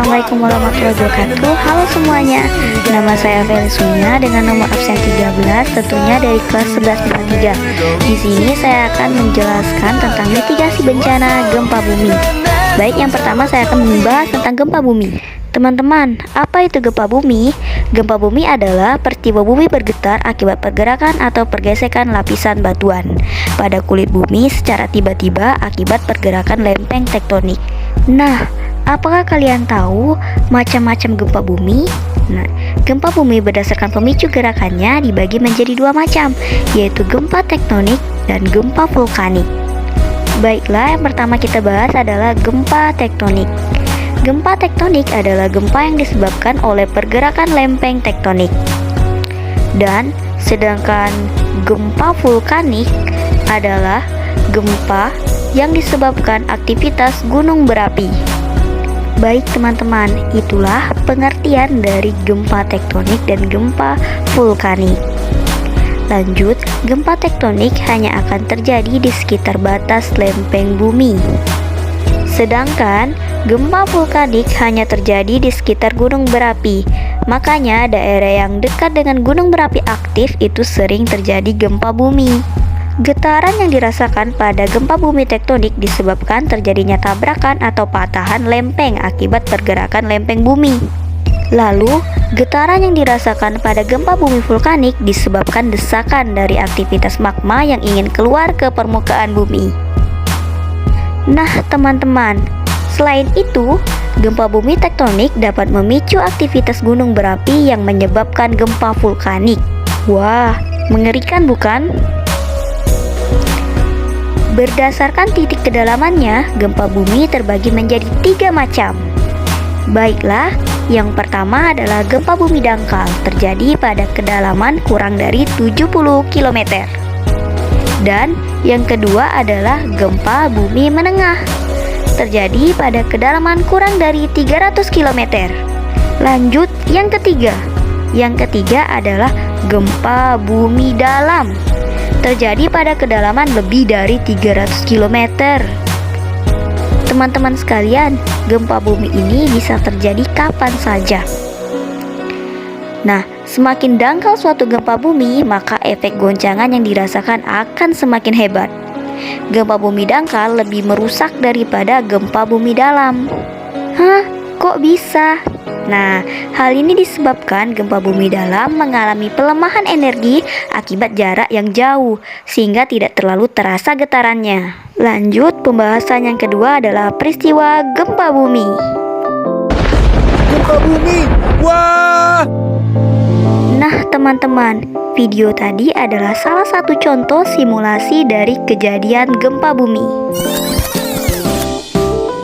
Assalamualaikum warahmatullahi wabarakatuh. Halo semuanya, nama saya Felisunya dengan nomor absen 13, tentunya dari kelas 11 IPA 3. Di sini saya akan menjelaskan tentang mitigasi bencana gempa bumi. Baik, yang pertama saya akan membahas tentang gempa bumi. Teman-teman, apa itu gempa bumi? Gempa bumi adalah peristiwa bumi bergetar akibat pergerakan atau pergesekan lapisan batuan pada kulit bumi secara tiba-tiba akibat pergerakan lempeng tektonik. Nah, apakah kalian tahu macam-macam gempa bumi? Nah, gempa bumi berdasarkan pemicu gerakannya dibagi menjadi dua macam, yaitu gempa tektonik dan gempa vulkanik. Baiklah, yang pertama kita bahas adalah gempa tektonik. Gempa tektonik adalah gempa yang disebabkan oleh pergerakan lempeng tektonik. Dan sedangkan gempa vulkanik adalah gempa yang disebabkan aktivitas gunung berapi. Baik teman-teman, itulah pengertian dari gempa tektonik dan gempa vulkanik. Lanjut, gempa tektonik hanya akan terjadi di sekitar batas lempeng bumi. Sedangkan gempa vulkanik hanya terjadi di sekitar gunung berapi. Makanya daerah yang dekat dengan gunung berapi aktif itu sering terjadi gempa bumi. Getaran yang dirasakan pada gempa bumi tektonik disebabkan terjadinya tabrakan atau patahan lempeng akibat pergerakan lempeng bumi. Lalu, getaran yang dirasakan pada gempa bumi vulkanik disebabkan desakan dari aktivitas magma yang ingin keluar ke permukaan bumi. Nah teman-teman, selain itu, gempa bumi tektonik dapat memicu aktivitas gunung berapi yang menyebabkan gempa vulkanik. Wah, mengerikan bukan? Berdasarkan titik kedalamannya, gempa bumi terbagi menjadi 3 macam. Baiklah, yang pertama adalah gempa bumi dangkal, terjadi pada kedalaman kurang dari 70 km. Dan yang kedua adalah gempa bumi menengah, terjadi pada kedalaman kurang dari 300 km. Lanjut, yang ketiga. Yang ketiga adalah gempa bumi dalam, terjadi pada kedalaman lebih dari 300 km. Teman-teman sekalian, gempa bumi ini bisa terjadi kapan saja. Nah, semakin dangkal suatu gempa bumi, maka efek goncangan yang dirasakan akan semakin hebat. Gempa bumi dangkal lebih merusak daripada gempa bumi dalam. Hah? Kok bisa? Nah, hal ini disebabkan gempa bumi dalam mengalami pelemahan energi akibat jarak yang jauh, sehingga tidak terlalu terasa getarannya. Lanjut, pembahasan yang kedua adalah peristiwa gempa bumi. Gempa bumi! Wah! Nah teman-teman, video tadi adalah salah satu contoh simulasi dari kejadian gempa bumi.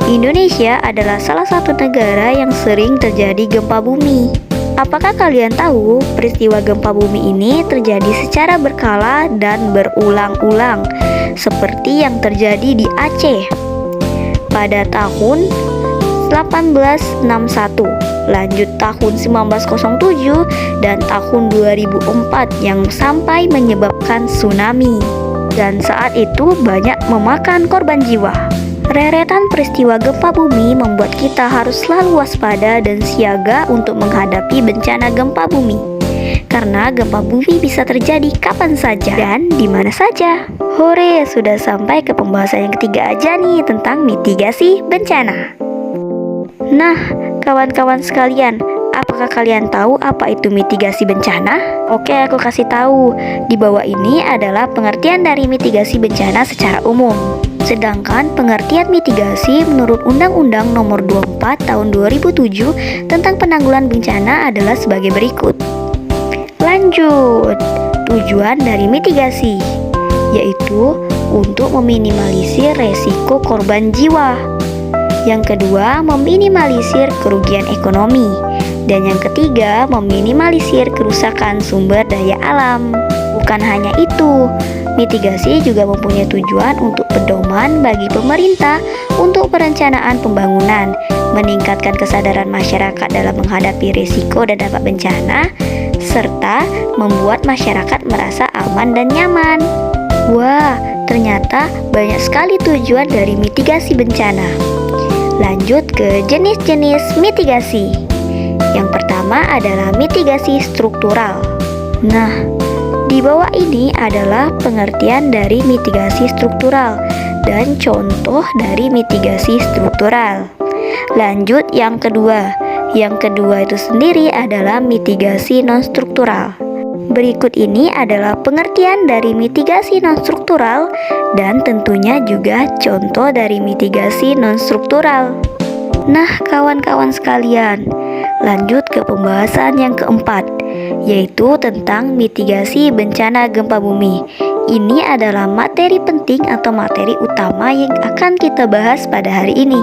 Indonesia adalah salah satu negara yang sering terjadi gempa bumi. Apakah kalian tahu peristiwa gempa bumi ini terjadi secara berkala dan berulang-ulang, seperti yang terjadi di Aceh pada tahun 1861, lanjut tahun 1907 dan tahun 2004 yang sampai menyebabkan tsunami. Dan saat itu banyak memakan korban jiwa. Deretan peristiwa gempa bumi membuat kita harus selalu waspada dan siaga untuk menghadapi bencana gempa bumi. Karena gempa bumi bisa terjadi kapan saja dan di mana saja. Hore, sudah sampai ke pembahasan yang ketiga aja nih tentang mitigasi bencana. Nah, kawan-kawan sekalian, apakah kalian tahu apa itu mitigasi bencana? Oke, aku kasih tahu. Di bawah ini adalah pengertian dari mitigasi bencana secara umum. Sedangkan pengertian mitigasi menurut Undang-Undang Nomor 24 Tahun 2007 tentang penanggulangan bencana adalah sebagai berikut. Lanjut, tujuan dari mitigasi yaitu untuk meminimalisir resiko korban jiwa. Yang kedua, meminimalisir kerugian ekonomi. Dan yang ketiga, meminimalisir kerusakan sumber daya alam. Bukan hanya itu, mitigasi juga mempunyai tujuan untuk pedoman bagi pemerintah untuk perencanaan pembangunan, meningkatkan kesadaran masyarakat dalam menghadapi risiko dan dampak bencana, serta membuat masyarakat merasa aman dan nyaman. Wah, ternyata banyak sekali tujuan dari mitigasi bencana. Lanjut ke jenis-jenis mitigasi. Yang pertama adalah mitigasi struktural. Nah, di bawah ini adalah pengertian dari mitigasi struktural dan contoh dari mitigasi struktural. Lanjut yang kedua. Yang kedua itu sendiri adalah mitigasi non-struktural. Berikut ini adalah pengertian dari mitigasi non-struktural dan tentunya juga contoh dari mitigasi non-struktural. Nah, kawan-kawan sekalian, lanjut ke pembahasan yang keempat, yaitu tentang mitigasi bencana gempa bumi. Ini adalah materi penting atau materi utama yang akan kita bahas pada hari ini.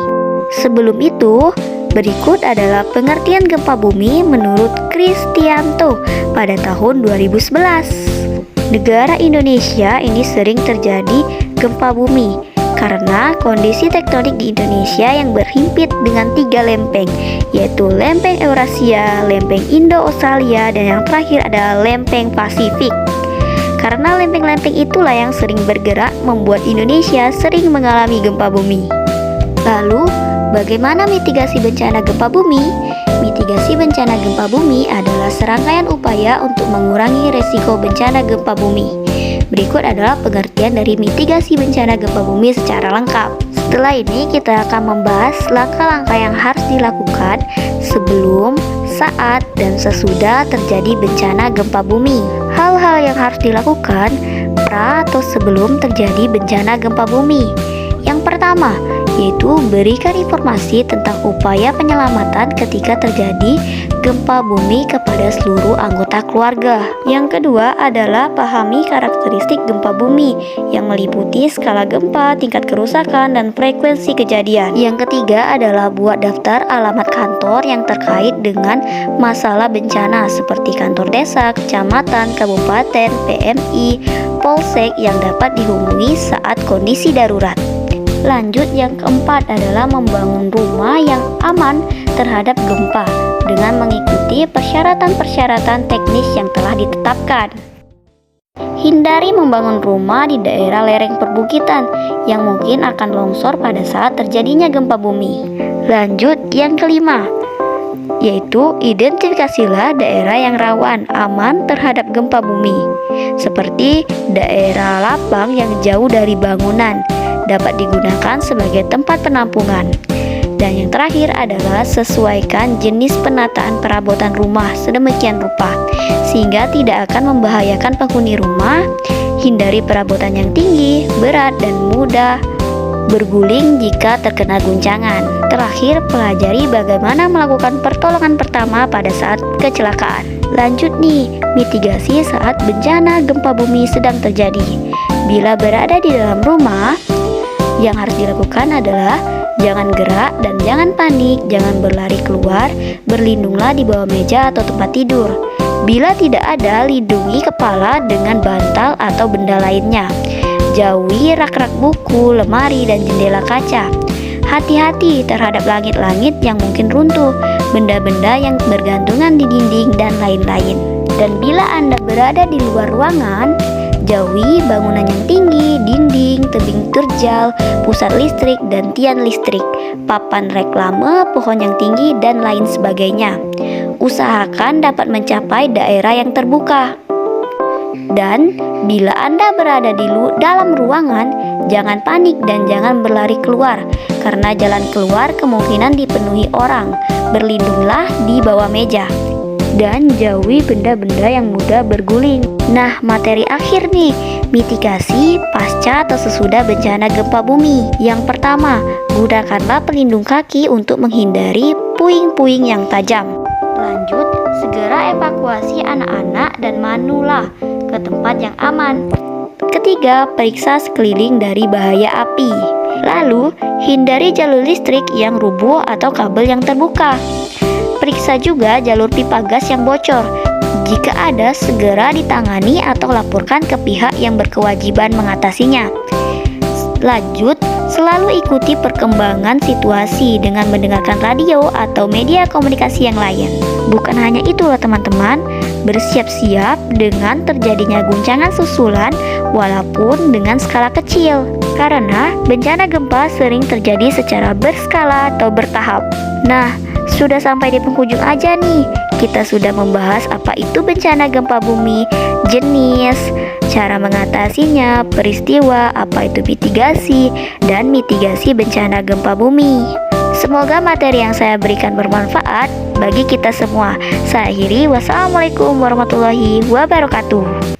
Sebelum itu, berikut adalah pengertian gempa bumi menurut Kristianto pada tahun 2011. Negara Indonesia ini sering terjadi gempa bumi karena kondisi tektonik di Indonesia yang berhimpit dengan 3 lempeng, yaitu lempeng Eurasia, lempeng Indo-Australia, dan yang terakhir adalah lempeng Pasifik. Karena lempeng-lempeng itulah yang sering bergerak membuat Indonesia sering mengalami gempa bumi. Lalu, bagaimana mitigasi bencana gempa bumi? Mitigasi bencana gempa bumi adalah serangkaian upaya untuk mengurangi resiko bencana gempa bumi. Berikut adalah pengertian dari mitigasi bencana gempa bumi secara lengkap. Setelah ini kita akan membahas langkah-langkah yang harus dilakukan sebelum, saat, dan sesudah terjadi bencana gempa bumi. Hal-hal yang harus dilakukan pra atau sebelum terjadi bencana gempa bumi. Yang pertama, yaitu berikan informasi tentang upaya penyelamatan ketika terjadi gempa bumi kepada seluruh anggota keluarga. Yang kedua adalah pahami karakteristik gempa bumi yang meliputi skala gempa, tingkat kerusakan, dan frekuensi kejadian. Yang ketiga adalah buat daftar alamat kantor yang terkait dengan masalah bencana seperti kantor desa, kecamatan, kabupaten, PMI, Polsek yang dapat dihubungi saat kondisi darurat. Lanjut yang keempat adalah membangun rumah yang aman terhadap gempa dengan mengikuti persyaratan-persyaratan teknis yang telah ditetapkan. Hindari membangun rumah di daerah lereng perbukitan yang mungkin akan longsor pada saat terjadinya gempa bumi. Lanjut yang kelima, yaitu identifikasilah daerah yang rawan aman terhadap gempa bumi, seperti daerah lapang yang jauh dari bangunan dapat digunakan sebagai tempat penampungan. Dan yang terakhir adalah sesuaikan jenis penataan perabotan rumah sedemikian rupa sehingga tidak akan membahayakan penghuni rumah. Hindari perabotan yang tinggi, berat, dan mudah berguling jika terkena guncangan. Terakhir, pelajari bagaimana melakukan pertolongan pertama pada saat kecelakaan. Lanjut nih, mitigasi saat bencana gempa bumi sedang terjadi. Bila berada di dalam rumah, yang harus dilakukan adalah jangan gerak dan jangan panik, jangan berlari keluar, berlindunglah di bawah meja atau tempat tidur. Bila tidak ada, lindungi kepala dengan bantal atau benda lainnya. Jauhi rak-rak buku, lemari, dan jendela kaca. Hati-hati terhadap langit-langit yang mungkin runtuh, benda-benda yang bergantungan di dinding, dan lain-lain. Dan bila Anda berada di luar ruangan, jauhi bangunan yang tinggi, dinding, tebing terjal, pusat listrik, dan tiang listrik, papan reklame, pohon yang tinggi, dan lain sebagainya. Usahakan dapat mencapai daerah yang terbuka. Dan bila Anda berada di dalam ruangan, jangan panik dan jangan berlari keluar, karena jalan keluar kemungkinan dipenuhi orang. Berlindunglah di bawah meja dan jauhi benda-benda yang mudah berguling. Nah, materi akhir nih, mitigasi pasca atau sesudah bencana gempa bumi. Yang pertama, gunakanlah pelindung kaki untuk menghindari puing-puing yang tajam. Lanjut, segera evakuasi anak-anak dan manula ke tempat yang aman. Ketiga, periksa sekeliling dari bahaya api. Lalu, hindari jalur listrik yang rubuh atau kabel yang terbuka. Periksa juga jalur pipa gas yang bocor. Jika ada, segera ditangani atau laporkan ke pihak yang berkewajiban mengatasinya. Lanjut, selalu ikuti perkembangan situasi dengan mendengarkan radio atau media komunikasi yang lain. Bukan hanya itu loh teman-teman, bersiap-siap dengan terjadinya guncangan susulan walaupun dengan skala kecil. Karena bencana gempa sering terjadi secara berskala atau bertahap. Nah, sudah sampai di penghujung aja nih. Kita sudah membahas apa itu bencana gempa bumi, jenis, cara mengatasinya, peristiwa, apa itu mitigasi, dan mitigasi bencana gempa bumi. Semoga materi yang saya berikan bermanfaat bagi kita semua. Saya akhiri, wassalamualaikum warahmatullahi wabarakatuh.